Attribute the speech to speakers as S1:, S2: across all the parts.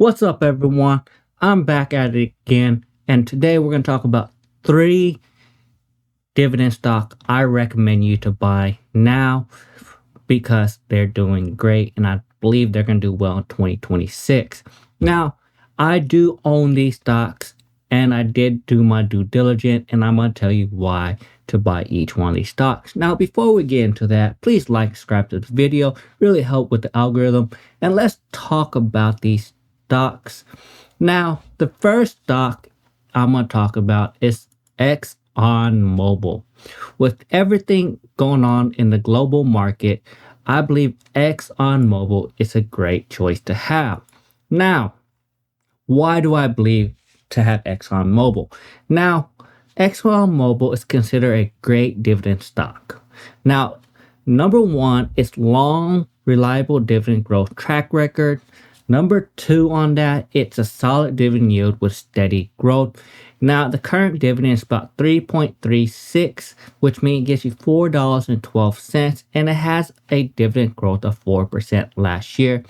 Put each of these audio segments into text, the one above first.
S1: What's up, everyone? I'm back at it again, and today we're going to talk about three dividend stock I recommend you to buy now because they're doing great, and I believe they're going to do well in 2026. Now, I do own these stocks, and I did do my due diligence, and I'm going to tell you why to buy each one of these stocks. Now, before we get into that, please like, subscribe to this video, really help with the algorithm, and let's talk about these stocks. Now, the first stock I'm going to talk about is ExxonMobil. With everything going on in the global market, I believe ExxonMobil is a great choice to have. Now, why do I believe to have ExxonMobil? Now, ExxonMobil is considered a great dividend stock. Now, number one is long, reliable dividend growth track record. Number two on that, it's a solid dividend yield with steady growth. Now, the current dividend is about 3.36, which means it gives you $4.12, and it has a dividend growth of 4% last year.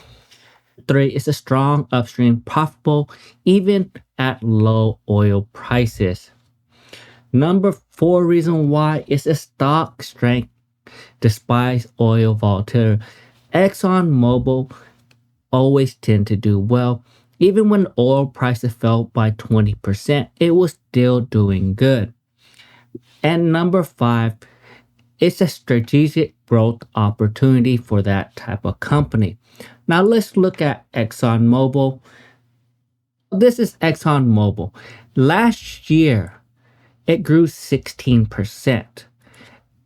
S1: Three, it's a strong upstream, profitable, even at low oil prices. Number four reason why is a stock strength despite oil volatility. ExxonMobil always tend to do well. Even when oil prices fell by 20%, it was still doing good. And number five, it's a strategic growth opportunity for that type of company. Now let's look at ExxonMobil. This is ExxonMobil. Last year, it grew 16%.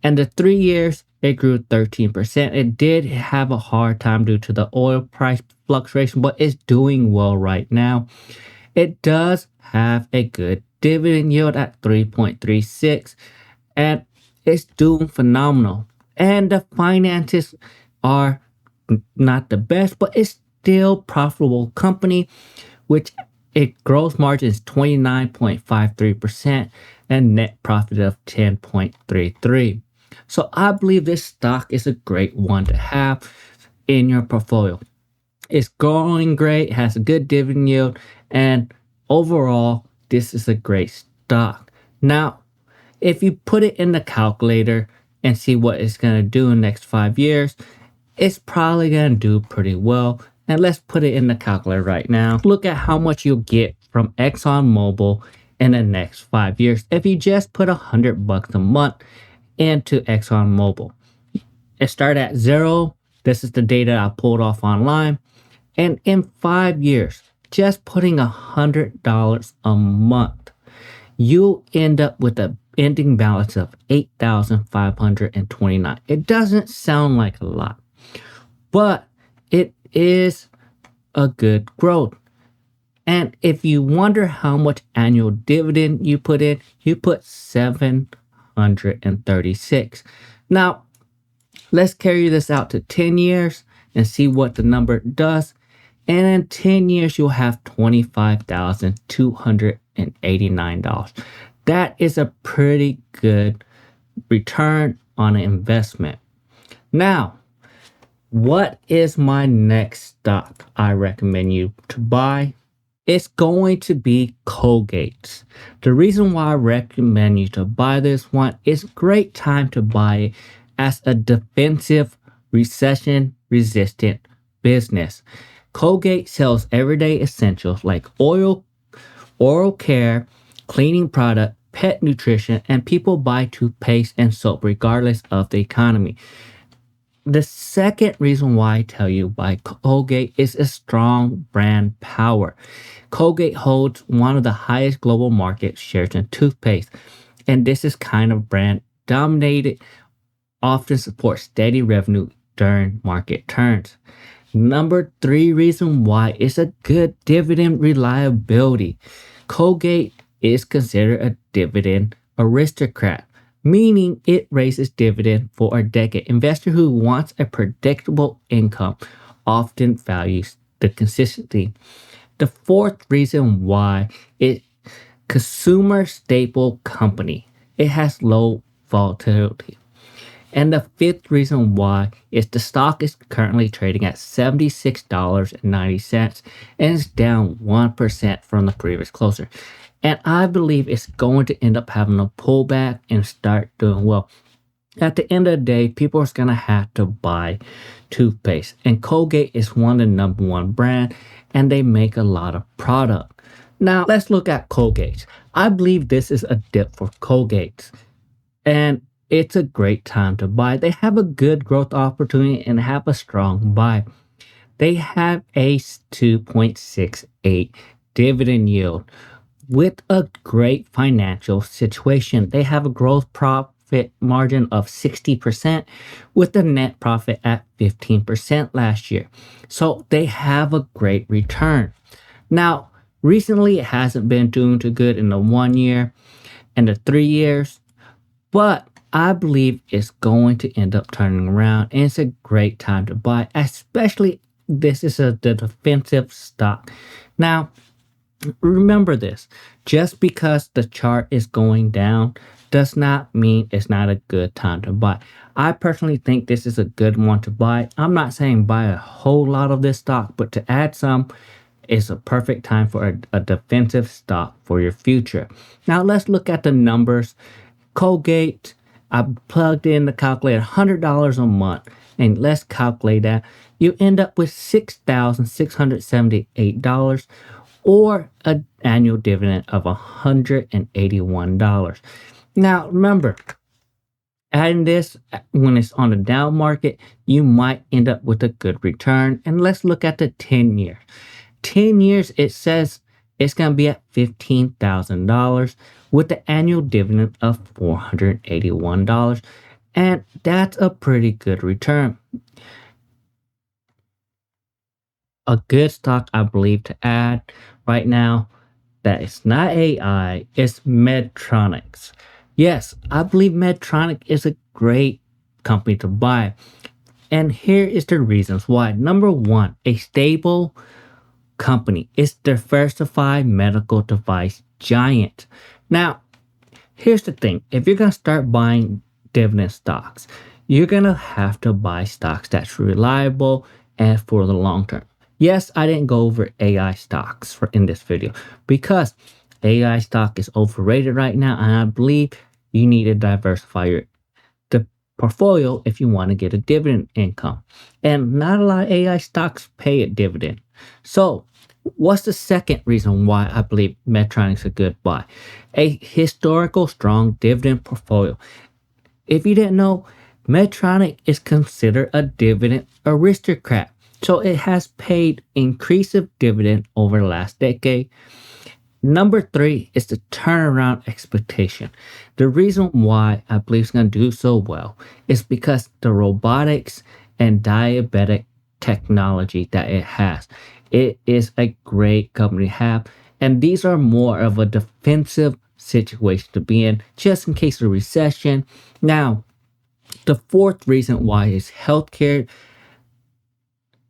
S1: And the 3 years, it grew 13%. It did have a hard time due to the oil price fluctuation, but it's doing well right now. It does have a good dividend yield at 3.36, and it's doing phenomenal. And the finances are not the best, but it's still profitable company, which its gross margin is 29.53% and net profit of 10.33. So I believe this stock is a great one to have in your portfolio. It's growing great, has a good dividend yield, and overall, this is a great stock. Now, if you put it in the calculator and see what it's going to do in the next 5 years, it's probably going to do pretty well. And let's put it in the calculator right now. Look at how much you'll get from ExxonMobil in the next 5 years if you just put $100 a month into ExxonMobil. It started at zero. This is the data I pulled off online. And in 5 years, just putting $100 a month, you'll end up with an ending balance of $8,529. It doesn't sound like a lot, but it is a good growth. And if you wonder how much annual dividend you put in, you put $736. Now, let's carry this out to 10 years and see what the number does. And in 10 years, you'll have $25,289. That is a pretty good return on an investment. Now, what is my next stock I recommend you to buy? It's going to be Colgate. The reason why I recommend you to buy this one is a great time to buy it as a defensive, recession-resistant business. Colgate sells everyday essentials like oral care, cleaning product, pet nutrition, and people buy toothpaste and soap regardless of the economy. The second reason why I tell you buy Colgate is a strong brand power. Colgate holds one of the highest global market shares in toothpaste, and this is kind of brand dominated, often supports steady revenue during market turns. Number three reason why is a good dividend reliability. Colgate is considered a dividend aristocrat, meaning it raises dividend for a decade. Investor who wants a predictable income often values the consistency. The fourth reason why is consumer staple company. It has low volatility. And the fifth reason why is the stock is currently trading at $76.90 and it's down 1% from the previous closer. And I believe it's going to end up having a pullback and start doing well. At the end of the day, people are going to have to buy toothpaste. And Colgate is one of the number one brand and they make a lot of product. Now, let's look at Colgate. I believe this is a dip for Colgate. And it's a great time to buy. They have a good growth opportunity and have a strong buy. They have a 2.68 dividend yield with a great financial situation. They have a growth profit margin of 60% with the net profit at 15% last year. So they have a great return. Now, recently it hasn't been doing too good in the 1 year and the 3 years, but I believe it's going to end up turning around and it's a great time to buy, especially this is the defensive stock. Now, remember this, just because the chart is going down does not mean it's not a good time to buy. I personally think this is a good one to buy. I'm not saying buy a whole lot of this stock, but to add some is a perfect time for a defensive stock for your future. Now let's look at the numbers. Colgate, I plugged in the calculator $100 a month, and let's calculate that. You end up with $6,678 or an annual dividend of $181. Now, remember, adding this when it's on the down market, you might end up with a good return. And let's look at the 10 years. 10 years, it says it's going to be at $15,000 with the annual dividend of $481. And that's a pretty good return. A good stock, I believe, to add right now that it's not AI, it's Medtronic. Yes, I believe Medtronic is a great company to buy. And here is the reasons why. Number one, a stable company is diversified medical device giant. Now, here's the thing. If you're going to start buying dividend stocks, you're going to have to buy stocks that's reliable and for the long term. Yes, I didn't go over AI stocks in this video because AI stock is overrated right now, and I believe you need to diversify the portfolio if you want to get a dividend income. And not a lot of AI stocks pay a dividend. So, what's the second reason why I believe Medtronic is a good buy? A historical strong dividend portfolio. If you didn't know, Medtronic is considered a dividend aristocrat. So it has paid increasive dividend over the last decade. Number three is the turnaround expectation. The reason why I believe it's going to do so well is because the robotics and diabetic technology that it has. It is a great company to have. And these are more of a defensive situation to be in, just in case of recession. Now, the fourth reason why is healthcare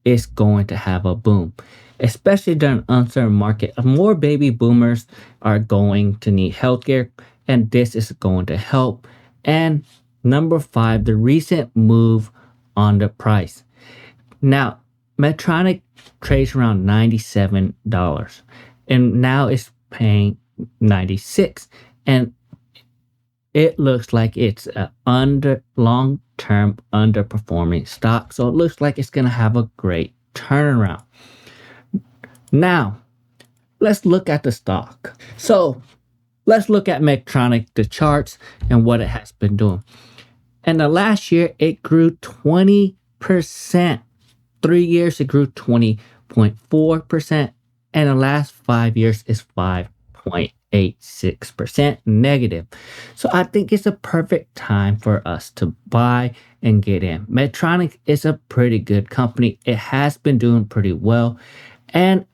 S1: is going to have a boom, especially during an uncertain market. More baby boomers are going to need healthcare, and this is going to help. And number five, the recent move on the price. Now, Medtronic trades around $97, and now it's paying $96, and it looks like it's a long-term underperforming stock. So it looks like it's going to have a great turnaround. Now, let's look at the stock. So let's look at Medtronic, the charts, and what it has been doing. And the last year, it grew 20%. 3 years, it grew 20.4%. And the last 5 years is 5.86% negative. So I think it's a perfect time for us to buy and get in. Medtronic is a pretty good company. It has been doing pretty well. And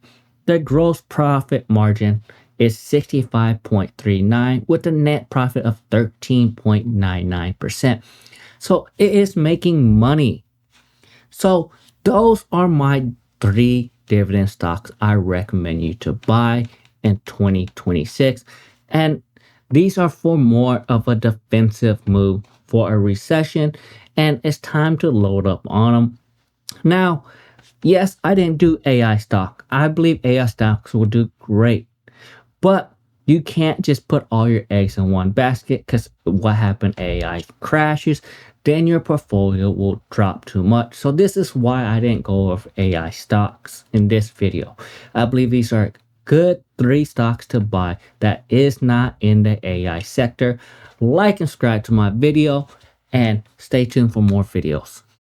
S1: the gross profit margin is 65.39 with a net profit of 13.99%. So it is making money. So those are my 3 dividend stocks I recommend you to buy in 2026. And these are for more of a defensive move for a recession, and it's time to load up on them. Now, yes, I didn't do AI stock. I believe AI stocks will do great, but you can't just put all your eggs in one basket, because what happened? AI crashes, then your portfolio will drop too much. So this is why I didn't go over AI stocks in this video. I believe these are good 3 stocks to buy that is not in the AI sector. Like and subscribe to my video, and stay tuned for more videos.